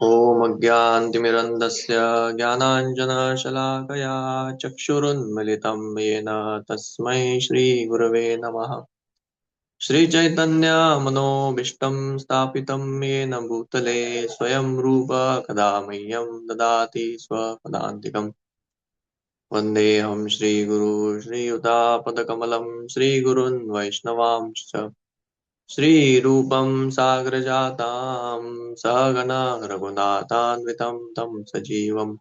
ॐ अज्ञानतिमिरन्धस्य ज्ञानाञ्जनशलाकया चक्षुरुन्मिलितं येन तस्मै श्रीगुरवे नमः। श्रीचैतन्यमनोभीष्टं स्थापितं येन भूतले स्वयं रूप कदा मह्यं ददाति स्वपदान्तिकम्। वन्देऽहं श्रीगुरू श्रीयुतापदकमलं श्रीगुरून् वैष्णवांश्च श्रीरूपं साग्रजातां सहगणा रघुनाथान्वितं तं सजीवं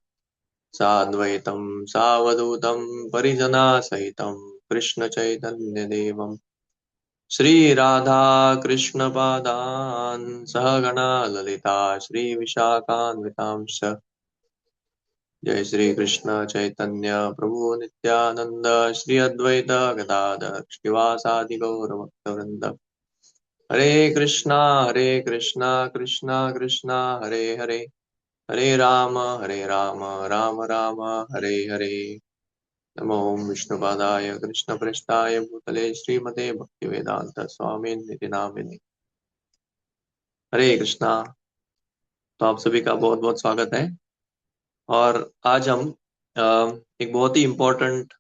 साद्वैतं सावधूतं परिजनासहितं कृष्णचैतन्यदेवं श्रीराधाकृष्णपादान् सहगणा ललिता श्रीविशाखान्वितांश्च। जय श्री कृष्ण चैतन्य प्रभु नित्यानंद श्री अद्वैत गदाधर श्रीवासादि गौरभक्तवृंद। हरे कृष्णा कृष्णा कृष्णा हरे हरे, हरे राम राम राम हरे हरे। नमो विष्णुपादाय कृष्णप्रेष्ठाय भूतले श्रीमते भक्तिवेदांत स्वामी निति नामिने। हरे कृष्णा। तो आप सभी का बहुत बहुत स्वागत है। और आज हम अ, एक बहुत ही इम्पोर्टेंट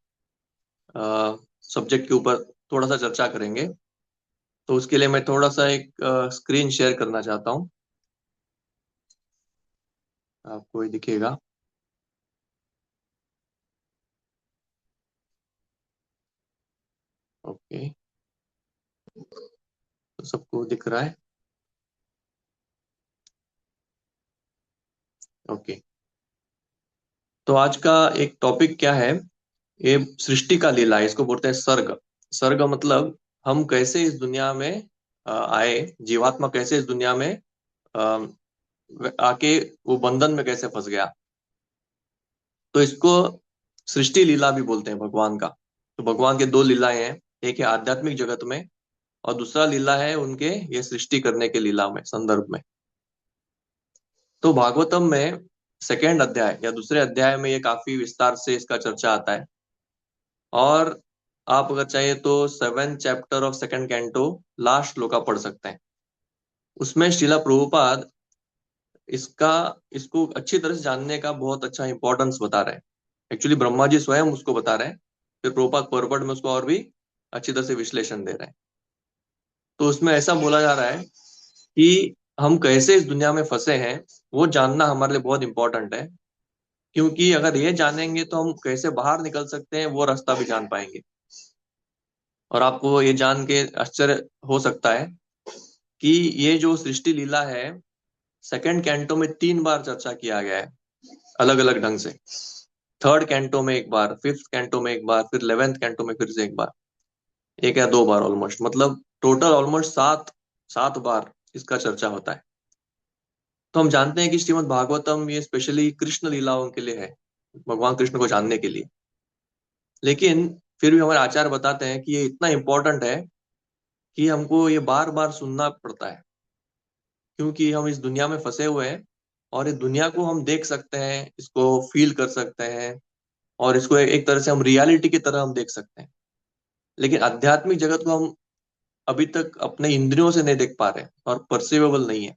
सब्जेक्ट के ऊपर थोड़ा सा चर्चा करेंगे। तो उसके लिए मैं थोड़ा सा एक स्क्रीन शेयर करना चाहता हूँ। आपको ये दिखेगा। ओके, तो सबको दिख रहा है। ओके, तो आज का एक टॉपिक क्या है? ये सृष्टि का लीला है, इसको बोलते हैं सर्ग। सर्ग मतलब हम कैसे इस दुनिया में आए, जीवात्मा कैसे इस दुनिया में अ, आके वो बंधन में कैसे फंस गया। तो इसको सृष्टि लीला भी बोलते हैं भगवान का। तो भगवान के दो लीलाएं हैं, एक है आध्यात्मिक जगत में और दूसरा लीला है उनके ये सृष्टि करने के लीला में संदर्भ में। तो भागवतम में सेकेंड अध्याय या दूसरे अध्याय में ये काफी विस्तार से इसका चर्चा आता है। और आप अगर चाहिए तो 7th chapter of second canto last shloka पढ़ सकते हैं। उसमें श्रीला प्रभुपाद इसका इसको अच्छी तरह से जानने का बहुत अच्छा इंपॉर्टेंस बता रहे हैं। एक्चुअली ब्रह्मा जी स्वयं उसको बता रहे हैं, फिर प्रभुपाद फॉरवर्ड में उसको और भी अच्छी तरह से विश्लेषण दे रहे हैं। तो उसमें ऐसा बोला जा रहा है कि हम कैसे इस दुनिया में फंसे हैं वो जानना हमारे लिए बहुत इंपॉर्टेंट है। क्योंकि अगर ये जानेंगे तो हम कैसे बाहर निकल सकते हैं वो रास्ता भी जान पाएंगे। और आपको ये जान के आश्चर्य हो सकता है कि ये जो सृष्टि लीला है सेकंड कैंटो में 3 बार चर्चा किया गया है, अलग अलग ढंग से। थर्ड कैंटो में एक बार, फिफ्थ कैंटो में एक बार, फिर 11th कैंटो में फिर से एक बार, एक या दो बार ऑलमोस्ट, मतलब टोटल ऑलमोस्ट सात सात बार इसका चर्चा होता है। तो हम जानते हैं कि श्रीमद् भागवतम ये स्पेशली कृष्ण लीलाओं के लिए है, भगवान कृष्ण को जानने के लिए। लेकिन फिर भी हमारे आचार्य बताते हैं कि ये इतना इंपॉर्टेंट है कि हमको ये बार बार सुनना पड़ता है। क्योंकि हम इस दुनिया में फंसे हुए हैं और इस दुनिया को हम देख सकते हैं, इसको फील कर सकते हैं और इसको एक तरह से हम रियलिटी की तरह हम देख सकते हैं। लेकिन आध्यात्मिक जगत को हम अभी तक अपने इंद्रियों से नहीं देख पा रहे और परसीवेबल नहीं है।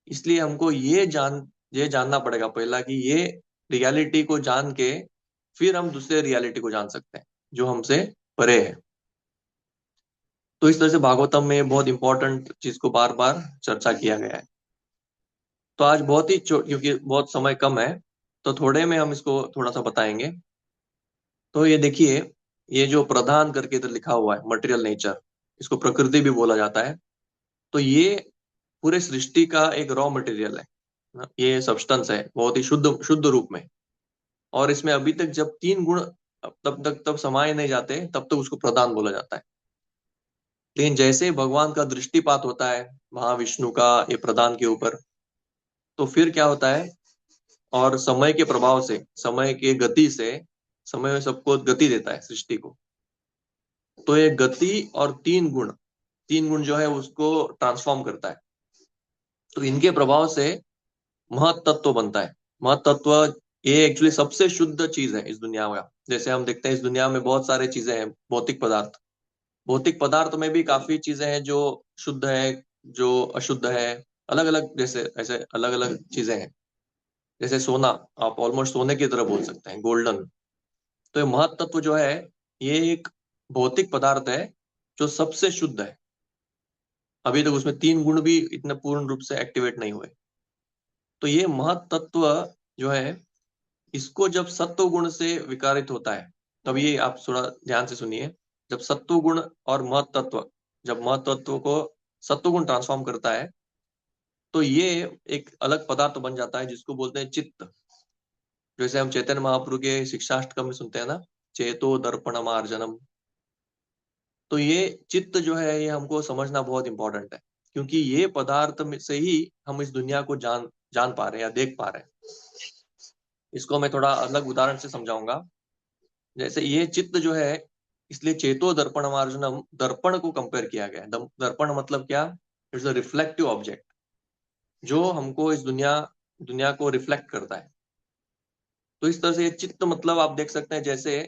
इसलिए हमको ये जानना पड़ेगा पहला कि ये रियलिटी को जान के फिर हम दूसरे रियलिटी को जान सकते हैं जो हमसे परे है। तो इस तरह से भागवतम में बहुत इंपॉर्टेंट चीज को बार बार चर्चा किया गया है। तो आज बहुत ही क्योंकि बहुत समय कम है तो थोड़े में हम इसको थोड़ा सा बताएंगे। तो ये देखिए, ये जो प्रधान करके इधर लिखा हुआ है मटेरियल नेचर, इसको प्रकृति भी बोला जाता है। तो ये पूरे सृष्टि का एक रॉ मटेरियल है ना? ये सब्सटेंस है बहुत ही शुद्ध शुद्ध रूप में। और इसमें अभी तक जब 3 गुण तब समाये नहीं जाते तब तक उसको प्रधान बोला जाता है। लेकिन जैसे ही भगवान का दृष्टिपात होता है महाविष्णु का ये प्रधान के ऊपर, तो फिर क्या होता है, और समय के प्रभाव से, समय के गति से, समय सबको गति देता है सृष्टि को। तो ये गति और 3 गुण, 3 गुण जो है उसको ट्रांसफॉर्म करता है। तो इनके प्रभाव से महतत्व बनता है। महतत्व ये एक्चुअली सबसे शुद्ध चीज है इस दुनिया में। जैसे हम देखते हैं इस दुनिया में बहुत सारे चीजें हैं, भौतिक पदार्थ। भौतिक पदार्थ में भी काफी चीजें हैं जो शुद्ध है, जो अशुद्ध है, अलग अलग, जैसे ऐसे अलग अलग चीजें हैं। जैसे सोना, आप ऑलमोस्ट सोने की तरह बोल सकते हैं, गोल्डन। तो ये महत तत्व जो है, ये एक भौतिक पदार्थ है जो सबसे शुद्ध है। अभी तक उसमें 3 गुण भी इतने पूर्ण रूप से एक्टिवेट नहीं हुए। तो ये महत तत्व जो है, इसको जब सत्व गुण से विकारित होता है, तब ये, आप थोड़ा ध्यान से सुनिए, जब सत्व गुण और महत तत्व, जब महत तत्व को सत्व गुण ट्रांसफॉर्म करता है, तो ये एक अलग पदार्थ बन जाता है जिसको बोलते हैं चित्त। जैसे हम चैतन्य महाप्रभु के शिक्षाष्टकम में सुनते हैं ना, चेतो दर्पण मार्जनम। तो ये चित्त जो है, ये हमको समझना बहुत इंपॉर्टेंट है, क्योंकि ये पदार्थ में से ही हम इस दुनिया को जान जान पा रहे हैं या देख पा रहे हैं। इसको मैं थोड़ा अलग उदाहरण से समझाऊंगा। जैसे ये चित्त जो है, इसलिए चेतो दर्पण मार्जनम, दर्पण को कंपेयर किया गया है। दर्पण मतलब क्या? इट्स अ रिफ्लेक्टिव ऑब्जेक्ट, जो हमको इस दुनिया दुनिया को रिफ्लेक्ट करता है। तो इस तरह से ये चित्त, मतलब आप देख सकते हैं, जैसे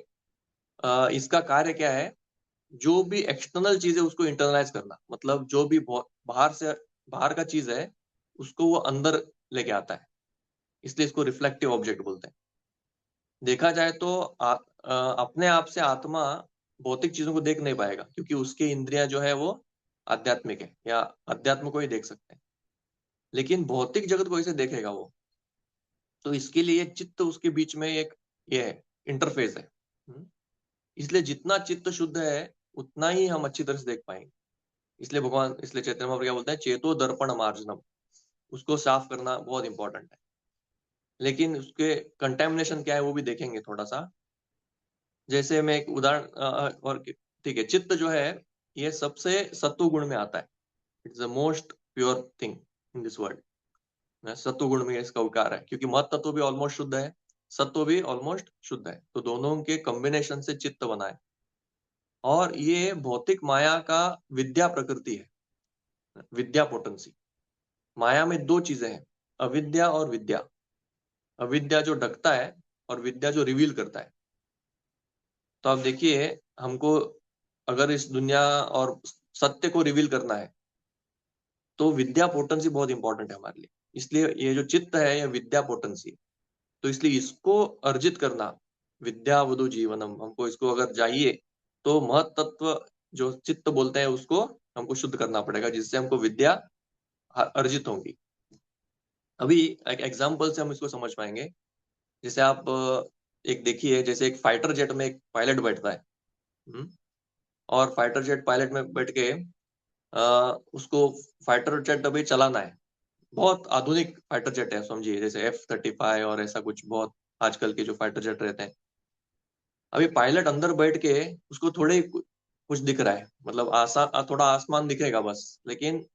इसका कार्य क्या है, जो भी एक्सटर्नल चीज है उसको इंटरनलाइज करना, मतलब जो भी बाहर से, बाहर का चीज है, उसको वो अंदर लेके आता है। इसलिए इसको रिफ्लेक्टिव ऑब्जेक्ट बोलते हैं। देखा जाए तो अपने आप से आत्मा भौतिक चीजों को देख नहीं पाएगा, क्योंकि उसके इंद्रियां जो है वो आध्यात्मिक है, या अध्यात्म को ही देख सकते हैं। लेकिन भौतिक जगत को ऐसे देखेगा वो। तो इसके लिए चित्त उसके बीच में एक ये है, इंटरफेस है। इसलिए जितना चित्त शुद्ध है, उतना ही हम अच्छी तरह से देख पाएंगे। इसलिए भगवान, इसलिए चैतन्य महाप्रभु क्या बोलते हैं, चेतो दर्पण मार्जनम। उसको साफ करना बहुत इंपॉर्टेंट है। लेकिन उसके कंटेमिनेशन क्या है वो भी देखेंगे थोड़ा सा। जैसे मैं एक उदाहरण और ठीक है, चित्त जो है, ये सबसे सत्व गुण में आता है। It's the most pure thing in this world. सत्व गुण में इसका उकार है, क्योंकि मत तत्व भी ऑलमोस्ट शुद्ध है, सत्व भी ऑलमोस्ट शुद्ध है, तो दोनों के कॉम्बिनेशन से चित्त बना है। और ये भौतिक माया का विद्या प्रकृति है, विद्या पोटेंसी। माया में दो चीजें हैं, अविद्या और विद्या। अविद्या जो ढकता है, और विद्या जो रिवील करता है। तो आप देखिए, हमको अगर इस दुनिया और सत्य को रिवील करना है, तो विद्या पोटेंसी बहुत इंपॉर्टेंट है हमारे लिए। इसलिए ये जो चित्त है, ये विद्या पोटेंसी है। तो इसलिए इसको अर्जित करना, विद्या वधु जीवनम, हमको इसको अगर चाहिए, तो महत तत्व जो चित्त बोलते हैं, उसको हमको शुद्ध करना पड़ेगा, जिससे हमको विद्या अर्जित होंगी। अभी एक एग्जाम्पल से हम इसको समझ पाएंगे। जैसे आप एक देखिए, जैसे एक फाइटर जेट में एक पायलट बैठता है। हम्म, और फाइटर जेट पायलट में बैठ के उसको फाइटर जेट अभी चलाना है। बहुत आधुनिक फाइटर जेट है, समझिए, जैसे F-35 और ऐसा कुछ, बहुत आजकल के जो फाइटर जेट रहते हैं। अभी पायलट अंदर बैठ के, उसको थोड़े ही कुछ दिख रहा है, मतलब थोड़ा आसमान दिखेगा बस। लेकिन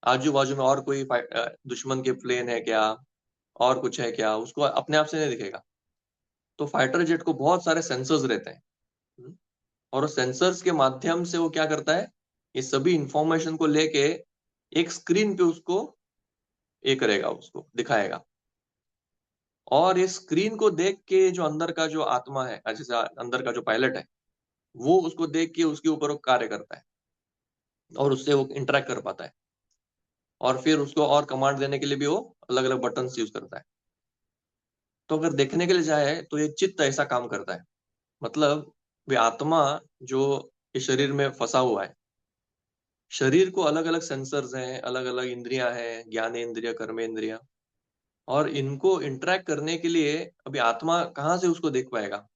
आजू बाजू में और कोई दुश्मन के प्लेन है क्या, और कुछ है क्या, उसको अपने आप से नहीं दिखेगा। तो फाइटर जेट को बहुत सारे सेंसर्स रहते हैं। हम्म, और सेंसर्स के माध्यम से वो क्या करता है, ये सभी इंफॉर्मेशन को लेके एक स्क्रीन पे उसको ये करेगा, उसको दिखाएगा। और ये स्क्रीन को देख के जो अंदर का जो आत्मा है, जैसे अंदर का जो पायलट है, वो उसको देख के उसके ऊपर वो कार्य करता है, और उससे वो इंटरेक्ट कर पाता है। और फिर उसको और कमांड देने के लिए भी वो अलग अलग बटन यूज करता है। तो अगर देखने के लिए जाए, तो ये चित्त ऐसा काम करता है। मतलब वे आत्मा जो इस शरीर में फंसा हुआ है, शरीर को अलग अलग सेंसर्स हैं, अलग अलग इंद्रियां हैं, ज्ञानेंद्रिय, कर्मेंद्रिय। और इनको इंटरेक्ट करने के लिए अभी आत्मा कहाँ से उसको देख पाएगा?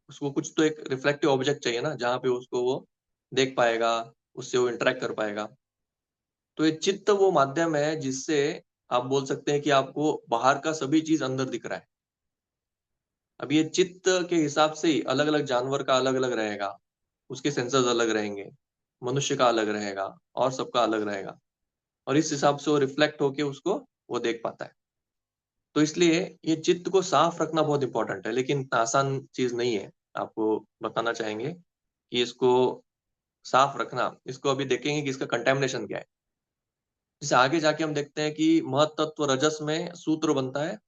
उसको कुछ तो एक रिफ्लेक्टिव ऑब्जेक्ट चाहिए ना, जहाँ पे उसको वो देख पाएगा, उससे वो इंटरेक्ट कर पाएगा। तो ये चित्त वो माध्यम है जिससे आप बोल सकते हैं कि आपको बाहर का सभी चीज अंदर दिख रहा है। अब ये चित्त के हिसाब से ही अलग अलग जानवर का अलग अलग रहेगा, उसके सेंसर्स अलग रहेंगे, मनुष्य का अलग रहेगा, और सबका अलग रहेगा। और इस हिसाब से वो रिफ्लेक्ट होके उसको वो देख पाता है। तो इसलिए ये चित्त को साफ रखना बहुत इंपॉर्टेंट है, लेकिन इतना आसान चीज नहीं है। आपको बताना चाहेंगे कि इसको साफ रखना, इसको अभी देखेंगे कि इसका कंटेमिनेशन क्या है। जैसे आगे जाके हम देखते हैं कि महतत्व रजस में सूत्र बनता है।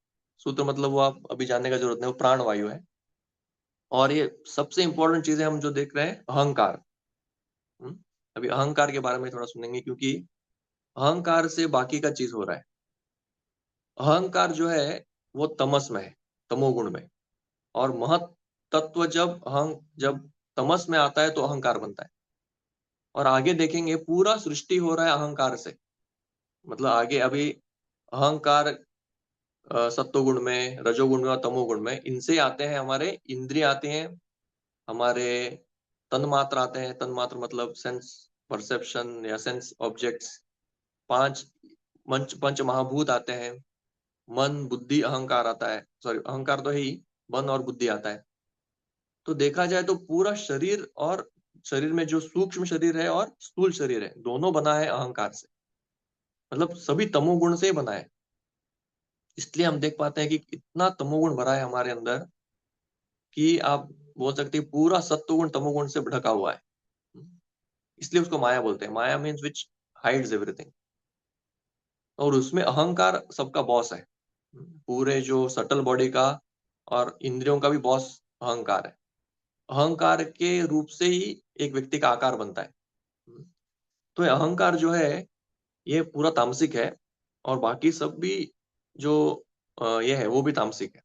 सूत्र मतलब वो आप अभी जानने का जरूरत नहीं, वो प्राण वायु है। और ये सबसे इंपॉर्टेंट चीजें हम जो देख रहे हैं, अहंकार। हम्म, अभी अहंकार के बारे में थोड़ा सुनेंगे, क्योंकि अहंकार से बाकी का चीज हो रहा है। अहंकार जो है वो तमस में है, तमोगुण में। और महत तत्व जब तमस में आता है तो अहंकार बनता है। और आगे देखेंगे पूरा सृष्टि हो रहा है अहंकार से। मतलब आगे अभी अहंकार सत्वगुण में, रजोगुण में और तमोगुण में, इनसे आते हैं हमारे इंद्रिय आते हैं, हमारे तन्मात्र आते हैं। तन्मात्र मतलब सेंस परसेप्शन या सेंस ऑब्जेक्ट्स। पांच पंच पंच महाभूत आते हैं। मन बुद्धि अहंकार आता है, सॉरी अहंकार तो है ही, मन और बुद्धि आता है। तो देखा जाए तो पूरा शरीर, और शरीर में जो सूक्ष्म शरीर है और स्थूल शरीर है, दोनों बना है अहंकार से। मतलब सभी तमोगुण से ही बना है। इसलिए हम देख पाते हैं कि इतना तमोगुण भरा है हमारे अंदर कि आप बोल सकते हैं पूरा सत्वगुण तमोगुण से ढका हुआ है। इसलिए उसको माया बोलते हैं। माया मीन्स विच हाइड्स एवरीथिंग। और उसमें अहंकार सबका बॉस है। पूरे जो सटल बॉडी का और इंद्रियों का भी बॉस अहंकार है। अहंकार के रूप से ही एक व्यक्ति का आकार बनता है। तो ये अहंकार जो है ये पूरा तामसिक है। और बाकी सब भी जो ये है वो भी तामसिक है।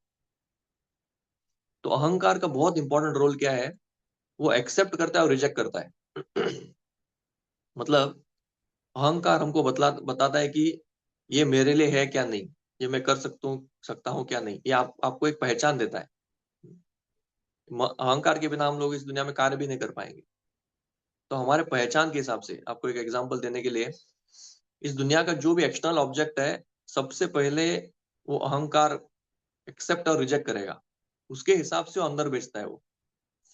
तो अहंकार का बहुत इंपॉर्टेंट रोल क्या है? वो एक्सेप्ट करता है और रिजेक्ट करता है। मतलब अहंकार हमको बताता है कि ये मेरे लिए है क्या नहीं, ये मैं कर सकता हूँ क्या नहीं। ये आपको एक पहचान देता है। अहंकार के बिना हम लोग इस दुनिया में कार्य भी नहीं कर पाएंगे। तो हमारे पहचान के हिसाब से आपको एक एग्जांपल देने के लिए, इस दुनिया का जो भी एक्सटर्नल ऑब्जेक्ट है, सबसे पहले वो अहंकार एक्सेप्ट और रिजेक्ट करेगा। उसके हिसाब से वो अंदर बेचता है वो।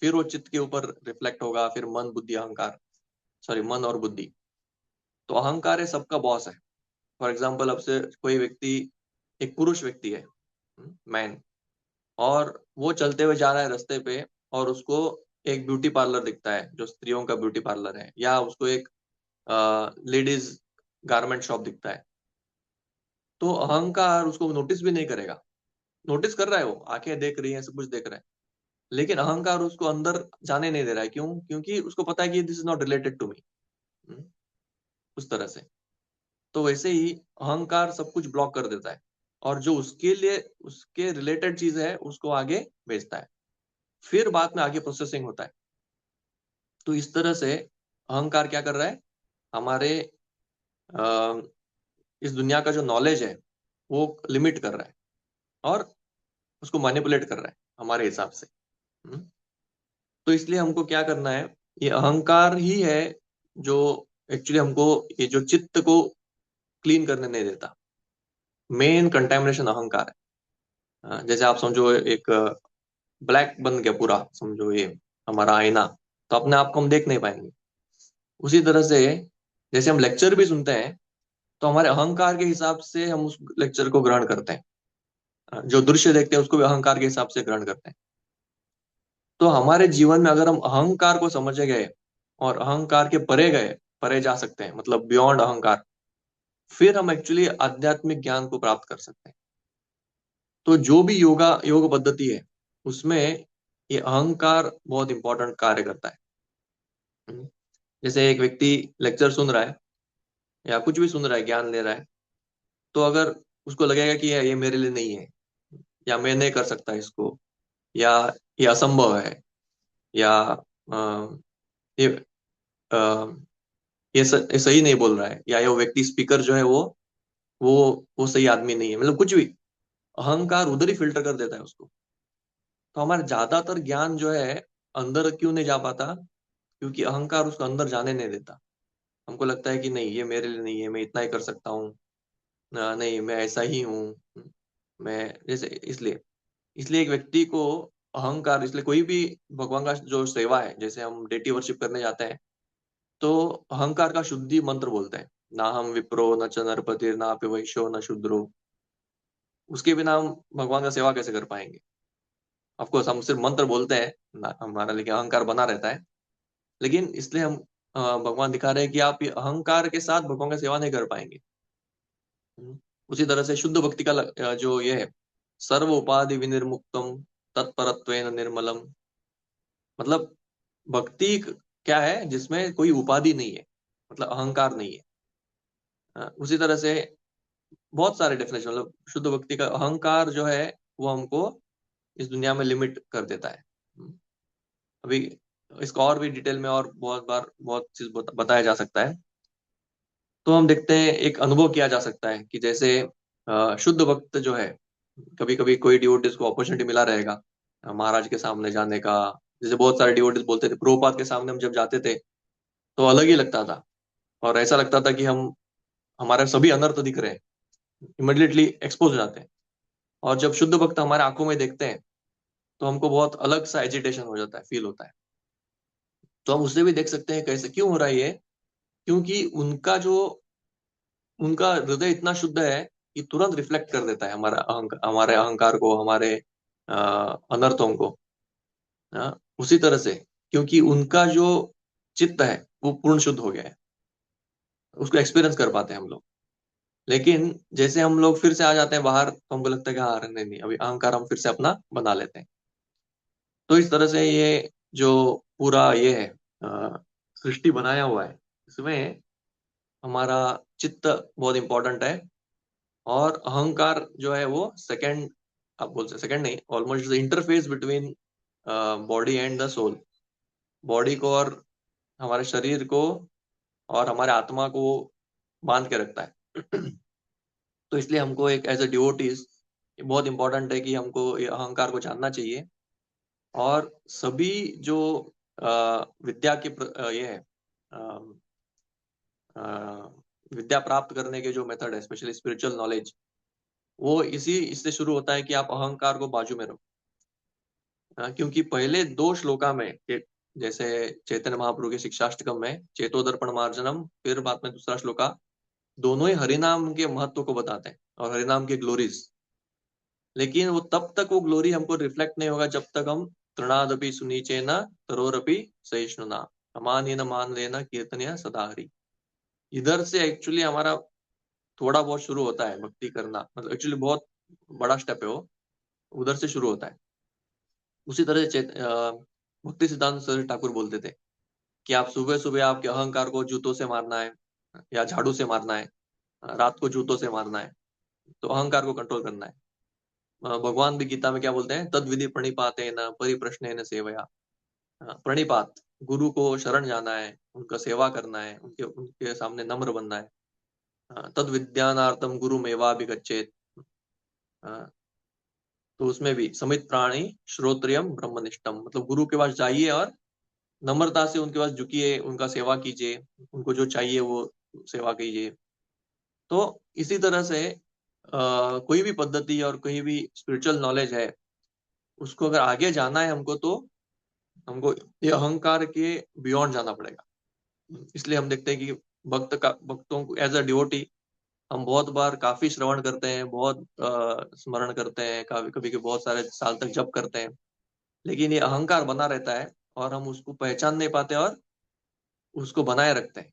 फिर वो चित्त के ऊपर रिफ्लेक्ट होगा, फिर मन बुद्धि अहंकार, सॉरी मन और बुद्धि। तो अहंकार है सबका बॉस है। फॉर एग्जाम्पल, अब से कोई व्यक्ति, एक पुरुष व्यक्ति है, मैन, और वो चलते हुए जा रहा है रास्ते पे, और उसको एक ब्यूटी पार्लर दिखता है जो स्त्रियों का ब्यूटी पार्लर है, या उसको एक लेडीज गारमेंट शॉप दिखता है। तो अहंकार उसको नोटिस भी नहीं करेगा। नोटिस कर रहा है, वो आंखें देख रही हैं, सब कुछ देख रहा है, लेकिन अहंकार उसको अंदर जाने नहीं दे रहा है। क्यों? क्योंकि उसको पता है कि this is not related to me. उस तरह से। तो वैसे ही अहंकार सब कुछ ब्लॉक कर देता है, और जो उसके लिए उसके रिलेटेड चीज है उसको आगे भेजता है। फिर बाद में आगे प्रोसेसिंग होता है। तो इस तरह से अहंकार क्या कर रहा है? हमारे अ, इस दुनिया का जो नॉलेज है वो लिमिट कर रहा है, और उसको मैनिपुलेट कर रहा है हमारे हिसाब से। हम्म? तो इसलिए हमको क्या करना है? ये अहंकार ही है जो एक्चुअली हमको ये जो चित्त को क्लीन करने नहीं देता। मेन कंटेमिनेशन अहंकार है। जैसे आप समझो एक ब्लैक बन गया पूरा, समझो ये हमारा आईना, तो अपने आप को हम देख नहीं पाएंगे। उसी तरह से जैसे हम लेक्चर भी सुनते हैं, तो हमारे अहंकार के हिसाब से हम उस लेक्चर को ग्रहण करते हैं। जो दृश्य देखते हैं उसको भी अहंकार के हिसाब से ग्रहण करते हैं। तो हमारे जीवन में अगर हम अहंकार को समझे गए और अहंकार के परे गए, परे जा सकते हैं, मतलब बियॉन्ड अहंकार, फिर हम एक्चुअली आध्यात्मिक ज्ञान को प्राप्त कर सकते हैं। तो जो भी योग पद्धति है, उसमें ये अहंकार बहुत इंपॉर्टेंट कार्य करता है। जैसे एक व्यक्ति लेक्चर सुन रहा है या कुछ भी सुन रहा है, ज्ञान ले रहा है, तो अगर उसको लगेगा कि ये मेरे लिए नहीं है, या मैं नहीं कर सकता इसको, या ये असंभव है, या ये अ, ये सही नहीं बोल रहा है, या ये व्यक्ति स्पीकर जो है वो वो सही आदमी नहीं है, मतलब कुछ भी, अहंकार उधर ही फिल्टर कर देता है उसको। तो हमारा ज्यादातर ज्ञान जो है अंदर क्यों नहीं जा पाता? क्योंकि अहंकार उसको अंदर जाने नहीं देता। हमको लगता है कि नहीं, ये मेरे लिए नहीं है, मैं इतना ही कर सकता हूँ, नहीं मैं ऐसा ही हूँ, मैं जैसे, इसलिए इसलिए एक व्यक्ति को अहंकार, इसलिए कोई भी भगवान का जो सेवा है, जैसे हम डेटी वर्शिप करने जाते हैं, तो अहंकार का शुद्धि मंत्र बोलते हैं। ना हम विप्रो न च नरपति ना पे वैश्यो न शूद्रो। उसके बिना हम भगवान का सेवा कैसे कर पाएंगे? ऑफकोर्स हम सिर्फ मंत्र बोलते हैं ना, हमारा लेकिन अहंकार बना रहता है। लेकिन इसलिए हम भगवान दिखा रहे हैं कि आप ये अहंकार के साथ भगवान का सेवा नहीं कर पाएंगे। उसी तरह से शुद्ध भक्ति का जो ये है, सर्व उपाधि विनिर्मुक्तम तत्परत्वेन निर्मलम। मतलब भक्ति क्या है? जिसमें कोई उपाधि नहीं है, मतलब अहंकार नहीं है। उसी तरह से बहुत सारे डेफिनेशन, मतलब शुद्ध भक्ति का अहंकार जो है वो हमको इस दुनिया में लिमिट कर देता है। अभी इसको और भी डिटेल में और बहुत बार बहुत चीज बताया जा सकता है। तो हम देखते हैं, एक अनुभव किया जा सकता है कि जैसे शुद्ध भक्त जो है, कभी कभी कोई डिवोटीज को अपॉर्चुनिटी मिला रहेगा महाराज के सामने जाने का। जैसे बहुत सारे डिवोटीज बोलते थे, प्रभुपाद के सामने हम जब जाते थे तो अलग ही लगता था, और ऐसा लगता था कि हम हमारे सभी अनर्थ दिख रहे हैं, इमिडिएटली एक्सपोज हो जाते हैं। और जब शुद्ध भक्त हमारे आंखों में देखते हैं तो हमको बहुत अलग सा एजिटेशन हो जाता है, फील होता है। तो हम उससे भी देख सकते हैं कैसे क्यों हो रहा है ये। क्योंकि उनका हृदय इतना शुद्ध है कि तुरंत रिफ्लेक्ट कर देता है हमारे अहंकार को, हमारे अनर्थों को। उसी तरह से, क्योंकि उनका जो चित्त है वो पूर्ण शुद्ध हो गया है, उसको एक्सपीरियंस कर पाते हैं हम लोग। लेकिन जैसे हम लोग फिर से आ जाते हैं बाहर तो हमको लगता है कि हाँ, नहीं नहीं, अभी अहंकार हम फिर से अपना बना लेते हैं। तो इस तरह से ये जो पूरा ये है सृष्टि बनाया हुआ है, इसमें हमारा चित्त बहुत इंपॉर्टेंट है। और अहंकार जो है वो सेकंड, आप बोल सकते सेकंड नहीं, almost interface between body and the soul. Body को और हमारे शरीर को और हमारे आत्मा को बांध के रखता है। तो इसलिए हमको एक एज ए डिवोटीज बहुत इंपॉर्टेंट है कि हमको ये अहंकार को जानना चाहिए। और सभी जो विद्या की ये है, अ, अ, विद्या प्राप्त करने के जो मेथड है, स्पेशली स्पिरिचुअल नॉलेज, वो इसी इससे शुरू होता है कि आप अहंकार को बाजू में रखो। क्योंकि पहले दो श्लोका में जैसे चैतन्य महाप्रभु के शिक्षाष्टकम में चेतोदर्पण मार्जनम, फिर बाद में दूसरा श्लोका, दोनों ही हरिनाम के महत्व को बताते हैं और हरिनाम के ग्लोरीज। लेकिन वो तब तक वो ग्लोरी हमको रिफ्लेक्ट नहीं होगा जब तक हम तृणादपि सुनीचे न तरोरपि सहिष्णुना अमान न मान लेना कीर्तनिया सदा हरि। इधर से एक्चुअली हमारा थोड़ा बहुत शुरू होता है भक्ति करना, मतलब एक्चुअली बहुत बड़ा स्टेप है वो, उधर से शुरू होता है। उसी तरह से भक्ति सिद्धांत सरस्वती ठाकुर बोलते थे कि आप सुबह सुबह आपके अहंकार को जूतों से मारना है या झाड़ू से मारना है, रात को जूतों से मारना है। तो अहंकार को कंट्रोल करना है। भगवान भी गीता में क्या बोलते हैं, तद विधि प्रणिपाते न परिप्रश्न न सेवया। प्रणिपात, गुरु को शरण जाना है, उनका सेवा करना है, उनके उनके सामने नम्र बनना है। तद विद्यानार्थम गुरु मेवा भी गच्छेत। तो उसमें भी समित प्राणी श्रोत्रियम ब्रह्मनिष्ठम, मतलब गुरु के पास जाइए और नम्रता से उनके पास झुकिए, उनका सेवा कीजिए, उनको जो चाहिए वो सेवा कीजिए। तो इसी तरह से कोई भी पद्धति और कोई भी स्पिरिचुअल नॉलेज है, उसको अगर आगे जाना है हमको, तो हमको ये अहंकार के बियॉन्ड जाना पड़ेगा। इसलिए हम देखते हैं कि भक्तों को एज अ डिवोटी हम बहुत बार काफी श्रवण करते हैं, बहुत स्मरण करते हैं, कभी कभी के बहुत सारे साल तक जप करते हैं। लेकिन ये अहंकार बना रहता है और हम उसको पहचान नहीं पाते और उसको बनाए रखते हैं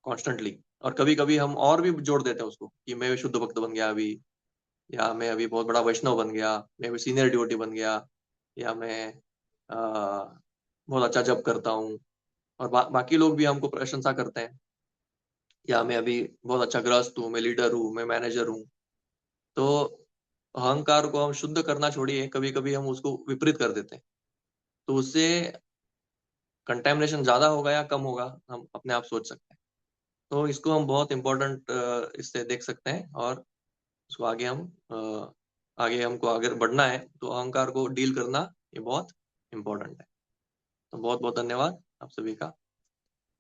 कॉन्स्टेंटली। और कभी कभी हम और भी जोड़ देते हैं उसको कि मैं शुद्ध भक्त बन गया अभी, या मैं अभी बहुत बड़ा वैष्णव बन गया, मैं अभी सीनियर डिवोटी बन गया, या मैं बहुत अच्छा जप करता हूँ। और बाकी लोग भी हमको प्रशंसा करते हैं, या मैं अभी बहुत अच्छा गृहस्थ हूँ, मैं लीडर हूँ, मैं मैनेजर हूँ। तो अहंकार को हम शुद्ध करना छोड़िए, कभी कभी हम उसको विपरीत कर देते हैं। तो उससे कंटेमिनेशन ज्यादा होगा या कम होगा, हम अपने आप सोच सकते हैं। तो इसको हम बहुत इम्पोर्टेंट इससे देख सकते हैं। और उसको आगे हमको आगे बढ़ना है तो अहंकार को डील करना ये बहुत इम्पोर्टेंट है। तो बहुत बहुत धन्यवाद आप सभी का।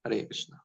हरे कृष्णा।